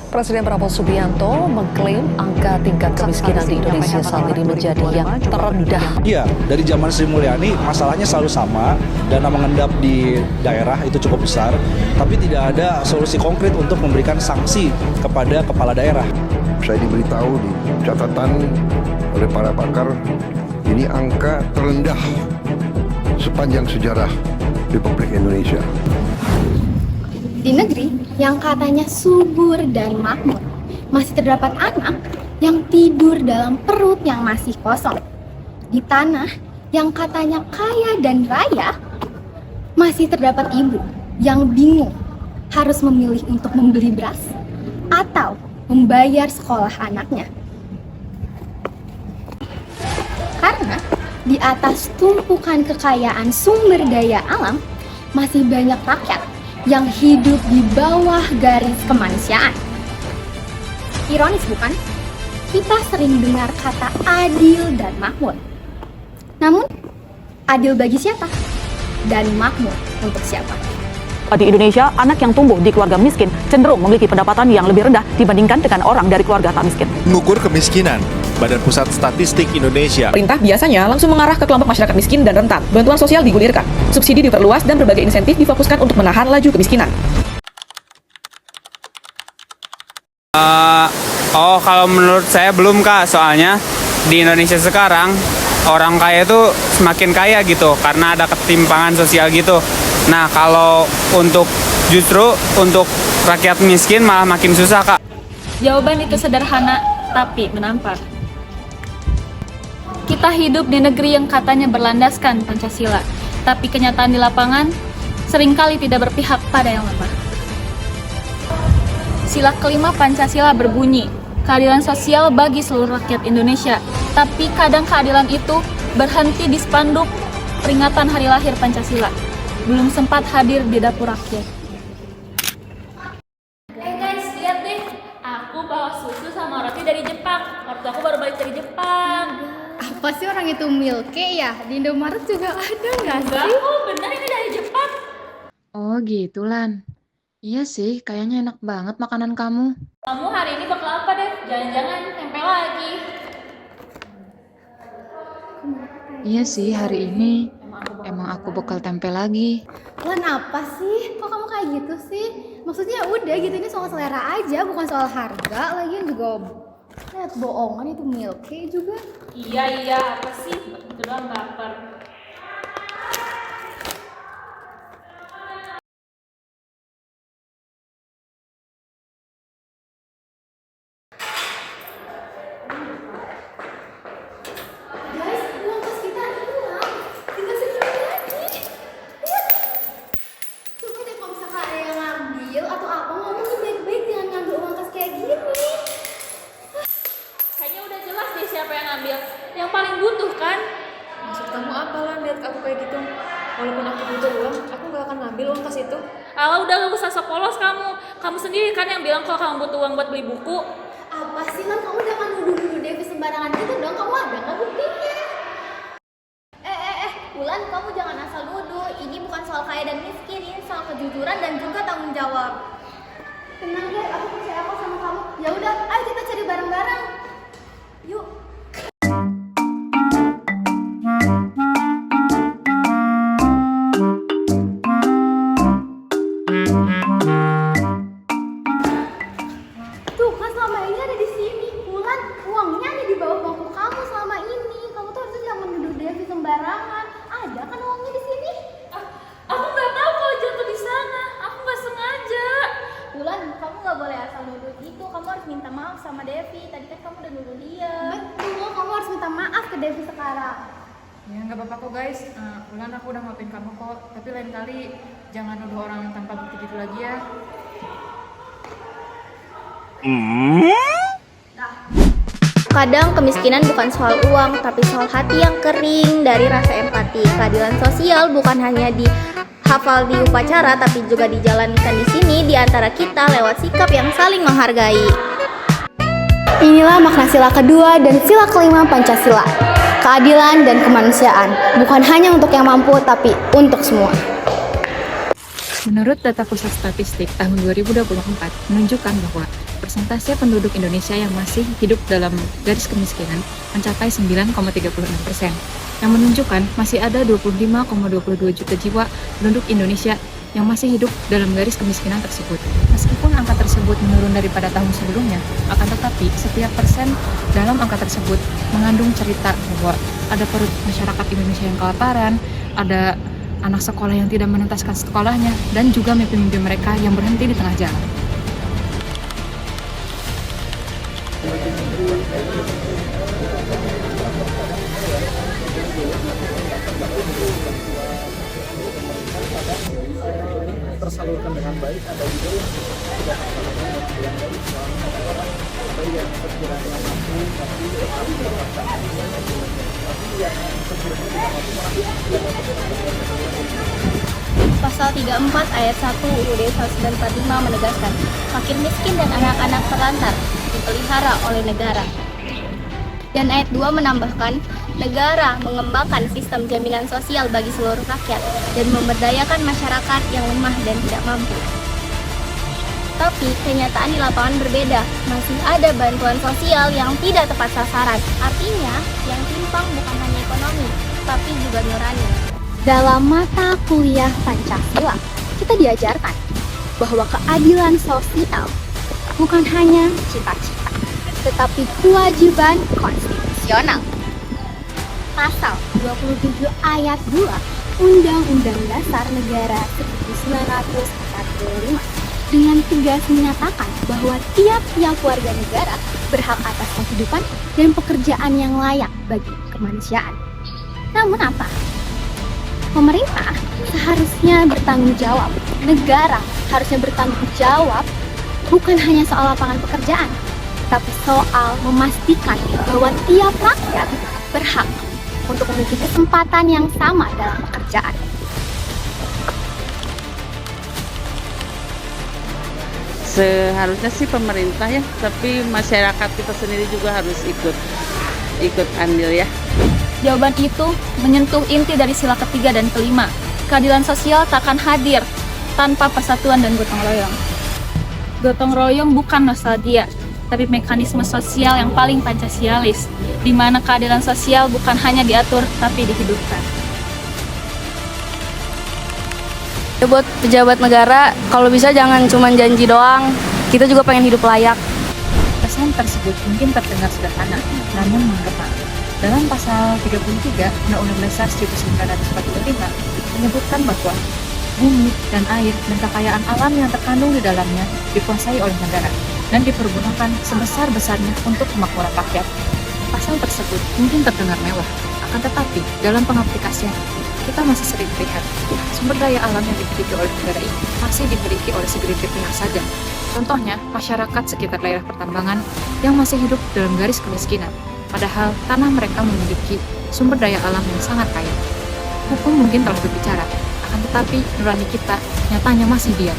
Presiden Prabowo Subianto mengklaim angka tingkat kemiskinan di Indonesia saat ini menjadi yang terendah. Iya, dari zaman Sri Mulyani masalahnya selalu sama, dana mengendap di daerah itu cukup besar, tapi tidak ada solusi konkret untuk memberikan sanksi kepada kepala daerah. Saya diberitahu di catatan oleh para pakar, ini angka terendah sepanjang sejarah Republik Indonesia. Di negeri yang katanya subur dan makmur, masih terdapat anak yang tidur dalam perut yang masih kosong. Di tanah yang katanya kaya dan raya, masih terdapat ibu yang bingung harus memilih untuk membeli beras atau membayar sekolah anaknya. Karena di atas tumpukan kekayaan sumber daya alam, masih banyak rakyat yang hidup di bawah garis kemanusiaan. Ironis bukan? Kita sering dengar kata adil dan makmur. Namun, adil bagi siapa? Dan makmur untuk siapa? Di Indonesia, anak yang tumbuh di keluarga miskin cenderung memiliki pendapatan yang lebih rendah dibandingkan dengan orang dari keluarga tak miskin. Mengukur kemiskinan, Badan Pusat Statistik Indonesia. Pemerintah biasanya langsung mengarah ke kelompok masyarakat miskin dan rentan. Bantuan sosial digulirkan, subsidi diperluas, dan berbagai insentif difokuskan untuk menahan laju kemiskinan. Kalau menurut saya belum Kak, soalnya di Indonesia sekarang orang kaya itu semakin kaya gitu karena ada ketimpangan sosial gitu. Nah kalau justru untuk rakyat miskin malah makin susah Kak. Jawaban itu sederhana tapi menampar. Kita hidup di negeri yang katanya berlandaskan Pancasila, tapi kenyataan di lapangan seringkali tidak berpihak pada yang lemah. Sila kelima Pancasila berbunyi, keadilan sosial bagi seluruh rakyat Indonesia, tapi kadang keadilan itu berhenti di spanduk peringatan hari lahir Pancasila, belum sempat hadir di dapur rakyat. Guys, lihat deh, aku bawa susu sama roti dari Jepang. Waktu aku baru balik dari Jepang. Apa sih orang itu milke ya? Di Indomaret juga ada nggak sih? Oh bener ini dari Jepang. Oh gitu Lan. Iya sih, kayaknya enak banget makanan kamu. Kamu hari ini bakal apa deh? Jangan-jangan tempe lagi. Iya sih, hari ini emang aku bekal tempe lagi. Lan apa sih? Kok kamu kayak gitu sih? Maksudnya udah gitu, ini soal selera aja, bukan soal harga. Lagian juga lihat bohongan itu milke juga. Iya, apa sih? Itu doang baper. Guys, uang kas kita hilang. Kita segini lagi. Lihat. Coba deh kalau misalkan ada yang ngambil atau apa, ngomongin baik-baik, jangan ngambil uang kas kayak gini. Kayaknya udah jelas deh siapa yang ngambil. Yang paling butuh kan? Maksud kamu apa Lan lihat aku kayak gitu? Walaupun aku butuh uang, aku gak akan ngambil uang kas itu. Alah udah gak usah sok polos kamu. Kamu sendiri kan yang bilang kalau kamu butuh uang buat beli buku. Apa sih Lan, kamu jangan nuduh-nuduh Devi sembarangan gitu dong. Kamu ada nggak buktinya? Wulan, kamu jangan asal nuduh. Ini bukan soal kaya dan miskin, ini soal kejujuran dan juga tanggung jawab. Tenang deh, aku percaya kok sama kamu. Ya udah, ayo kita cari bareng-bareng. Yuk. Tuh kan selama ini ada di sini. Wulan, uangnya ada di bawah bangku kamu selama ini. Kamu tuh harusnya jangan menuduh Devi sembarangan. Ada kan uangnya di sini? Aku nggak tahu kalau jatuh di sana. Aku nggak sengaja. Wulan, kamu nggak boleh asal nuduh gitu. Kamu harus minta maaf sama Devi. Tadi kan kamu udah nuduh dia. Betul, kamu harus minta maaf ke Devi sekarang. Ya nggak apa-apa kok guys. Bulan aku udah maafin kamu kok. Tapi lain kali jangan nuduh orang tanpa bukti gitu lagi ya. Kadang kemiskinan bukan soal uang, tapi soal hati yang kering dari rasa empati. Keadilan sosial bukan hanya dihafal di upacara, tapi juga dijalankan di sini di antara kita lewat sikap yang saling menghargai. Inilah makna sila kedua dan sila kelima Pancasila. Keadilan dan kemanusiaan bukan hanya untuk yang mampu, tapi untuk semua. Menurut data Pusat Statistik tahun 2024 menunjukkan bahwa persentase penduduk Indonesia yang masih hidup dalam garis kemiskinan mencapai 9,36%, yang menunjukkan masih ada 25,22 juta jiwa penduduk Indonesia yang masih hidup dalam garis kemiskinan tersebut. Meskipun angka tersebut menurun daripada tahun sebelumnya, akan tetapi setiap persen dalam angka tersebut mengandung cerita bahwa ada perut masyarakat Indonesia yang kelaparan, ada anak sekolah yang tidak menuntaskan sekolahnya, dan juga mimpi-mimpi mereka yang berhenti di tengah jalan. Tersalurkan dengan baik, ada juga yang tidak tersalurkan dengan baik, ada yang sekiranya mampu tapi tetap mendapatkan tapi yang sekiranya tidak mampu Pasal 34 ayat 1 UUD 1945 menegaskan, fakir miskin dan anak-anak terlantar dipelihara oleh negara. Dan ayat 2 menambahkan, negara mengembangkan sistem jaminan sosial bagi seluruh rakyat dan memberdayakan masyarakat yang lemah dan tidak mampu. Tapi kenyataan di lapangan berbeda, masih ada bantuan sosial yang tidak tepat sasaran. Artinya, yang timpang bukan hanya ekonomi, tapi juga nurani. Dalam mata kuliah Pancasila, kita diajarkan bahwa keadilan sosial bukan hanya cita-cita, tetapi kewajiban konstitusional. Pasal 27 ayat 2 Undang-Undang Dasar Negara 1945 dengan tegas menyatakan bahwa tiap-tiap warga negara berhak atas kehidupan dan pekerjaan yang layak bagi kemanusiaan. Namun apa? Pemerintah seharusnya bertanggung jawab. Negara harusnya bertanggung jawab bukan hanya soal lapangan pekerjaan, tapi soal memastikan bahwa tiap rakyat berhak untuk memiliki kesempatan yang sama dalam pekerjaan. Seharusnya sih pemerintah ya, tapi masyarakat kita sendiri juga harus ikut andil ya. Jawaban itu menyentuh inti dari sila ketiga dan kelima. Keadilan sosial takkan hadir tanpa persatuan dan gotong royong. Gotong royong bukan nostalgia, tapi mekanisme sosial yang paling Pancasialis, di mana keadilan sosial bukan hanya diatur, tapi dihidupkan. Buat pejabat negara, kalau bisa jangan cuma janji doang, kita juga pengen hidup layak. Pesan tersebut mungkin terdengar sederhana, namun menggema. Dalam pasal 33 Undang-Undang Dasar 1945 menyebutkan bahwa bumi dan air dan kekayaan alam yang terkandung di dalamnya dikuasai oleh negara dan dipergunakan sebesar-besarnya untuk kemakmuran rakyat. Pasal tersebut mungkin terdengar mewah, akan tetapi dalam pengaplikasian kita masih sering melihat sumber daya alam yang dimiliki oleh negara ini masih dimiliki oleh segelintir pihak saja. Contohnya, masyarakat sekitar daerah pertambangan yang masih hidup dalam garis kemiskinan, padahal tanah mereka memiliki sumber daya alam yang sangat kaya. Hukum mungkin telah berbicara, akan tetapi nurani kita nyatanya masih diam.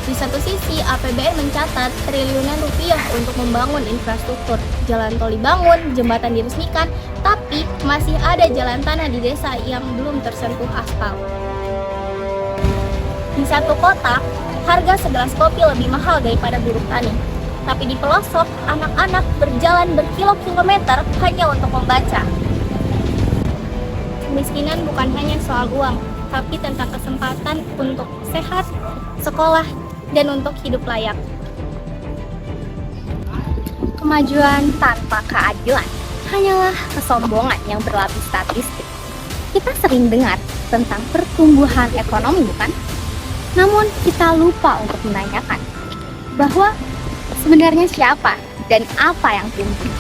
Di satu sisi, APBN mencatat triliunan rupiah untuk membangun infrastruktur. Jalan tol dibangun, jembatan diresmikan, tapi masih ada jalan tanah di desa yang belum tersentuh aspal. Di satu kota, harga segelas kopi lebih mahal daripada buruh tani. Tapi di pelosok, anak-anak berjalan berkilo-kilometer hanya untuk membaca. Kemiskinan bukan hanya soal uang, tapi tentang kesempatan untuk sehat, sekolah, dan untuk hidup layak. Kemajuan tanpa keadilan hanyalah kesombongan yang berlapis statistik. Kita sering dengar tentang pertumbuhan ekonomi, bukan? Namun kita lupa untuk menanyakan bahwa sebenarnya siapa dan apa yang tumbuh.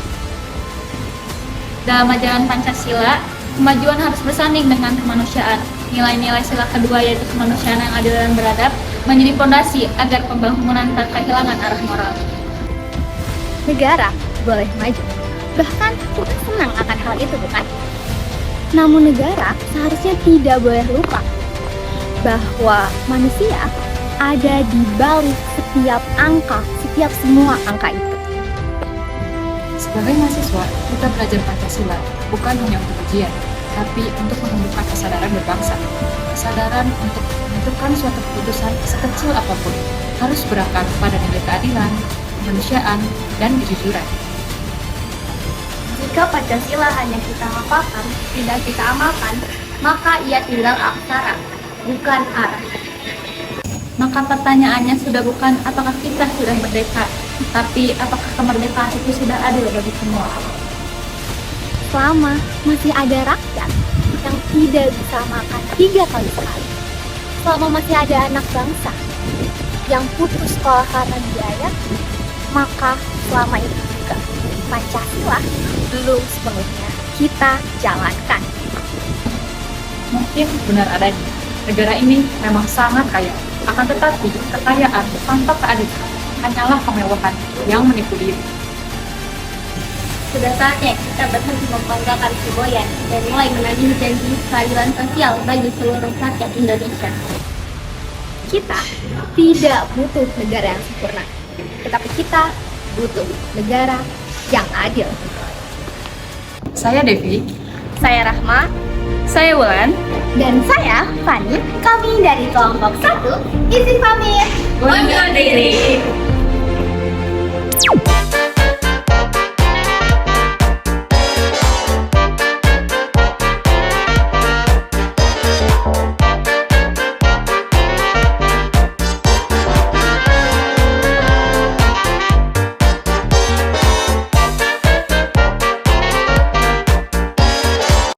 Dalam ajaran Pancasila, kemajuan harus bersanding dengan kemanusiaan. Nilai-nilai sila kedua yaitu kemanusiaan yang adil dan beradab menjadi fondasi agar pembangunan tak kehilangan arah moral. Negara boleh maju, bahkan kita senang akan hal itu, bukan? Namun negara seharusnya tidak boleh lupa bahwa manusia ada di balik setiap angka, setiap semua angka itu. Sebagai mahasiswa, kita belajar Pancasila bukan hanya untuk ujian, tapi untuk menumbuhkan kesadaran berbangsa. Kesadaran untuk menentukan suatu keputusan sekecil apapun harus berakar pada nilai keadilan, kemanusiaan, dan kejujuran. Jika Pancasila hanya kita hafalkan, tidak kita amalkan, maka ia tinggal aksara, bukan arah. Maka pertanyaannya sudah bukan apakah kita sudah merdeka, tapi apakah kemerdekaan itu sudah adil bagi semua. Selama masih ada rakyat yang tidak bisa makan 3 kali sekali, selama masih ada anak bangsa yang putus sekolah karena biaya, maka selama itu juga Pancasila belum sepenuhnya kita jalankan. Mungkin benar adanya, negara ini memang sangat kaya, akan tetapi kekayaan tanpa keadilan hanyalah kemewahan yang menipu diri. Sudah saatnya kita berhenti membanggakan semboyan dan mulai menagih janji keadilan sosial bagi seluruh rakyat Indonesia. Kita tidak butuh negara yang sempurna, tetapi kita butuh negara yang adil. Saya Devi, Saya Rahma, Saya Wulan, dan saya Fani. Kami dari kelompok 1 izin pamit. undur diri.